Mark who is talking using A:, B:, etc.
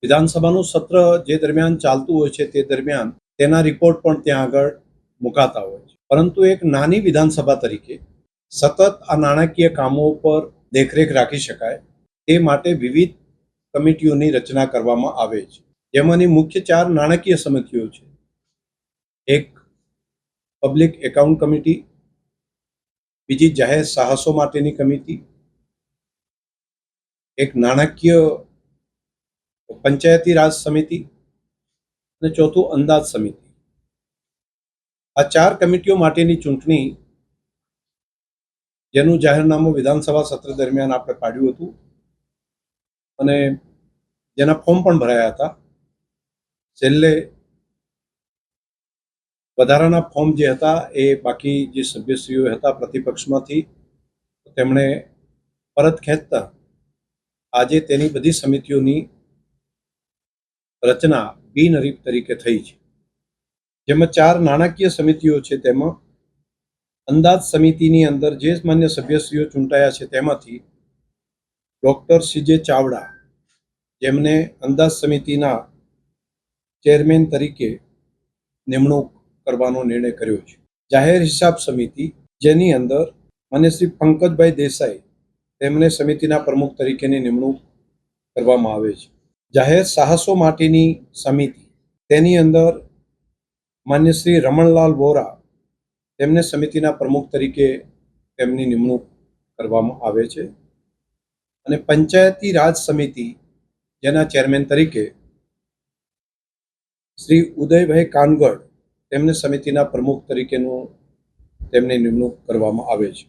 A: વિધાનસભાનું સત્ર જે દરમિયાન ચાલતું હોય છે તે દરમિયાન તેના રિપોર્ટ પણ ત્યાં આગળ મુકાતા હોય છે, પરંતુ એક નાની વિધાનસભા તરીકે સતત આ નાણાકીય કામો પર દેખરેખ રાખી શકાય તે માટે વિવિધ કમિટીઓની રચના કરવામાં આવે છે, જેમાંની મુખ્ય 4 નાણાકીય સમિતિઓ છે. એક પબ્લિક એકાઉન્ટ કમિટી, બીજી જાહેર સાહસો માટેની કમિટી, એક નાણાકીય પંચાયતી રાજ સમિતિ અને ચોથું અંદાજ સમિતિ. આ 4 કમિટીઓ માટેની ચૂંટણી જેનું જાહેરનામું વિધાનસભા સત્ર દરમિયાન આપણે પાડ્યું હતું અને જેના ફોર્મ પણ ભરાયા હતા. છેલ્લે વધારાના ફોર્મ જે હતા એ બાકી જે સભ્યશ્રીઓ હતા પ્રતિપક્ષમાંથી તેમણે પરત ખેંચતા આજે તેની બધી સમિતિઓની રચના બિનહરીફ તરીકે થઈ છે, જેમાં 4 નાણાકીય સમિતિઓ છે. તેમાં અંદાજ સમિતિની અંદર જે માન્ય સભ્યશ્રીઓ ચૂંટાયા છે તેમાંથી ડૉક્ટર CJ ચાવડા, જેમને અંદાજ સમિતિના ચેરમેન તરીકે નિમણૂક કરવાનો નિર્ણય કર્યો છે. જાહેર હિસાબ સમિતિ, જેની અંદર માન્ય શ્રી પંકજભાઈ દેસાઈ, તેમને સમિતિના પ્રમુખ તરીકેની નિમણૂક કરવામાં આવે છે. જાહેર સાહસો માટેની સમિતિ, તેની અંદર માન્ય શ્રી રમણલાલ વોરા, તેમને સમિતિના પ્રમુખ તરીકે તેમની નિમણૂક કરવામાં આવે છે. અને પંચાયતી રાજ સમિતિ, જેના ચેરમેન તરીકે શ્રી ઉદયભાઈ કાનગડ, તેમને સમિતિના પ્રમુખ તરીકેનું તેમની નિમણૂક કરવામાં આવે છે.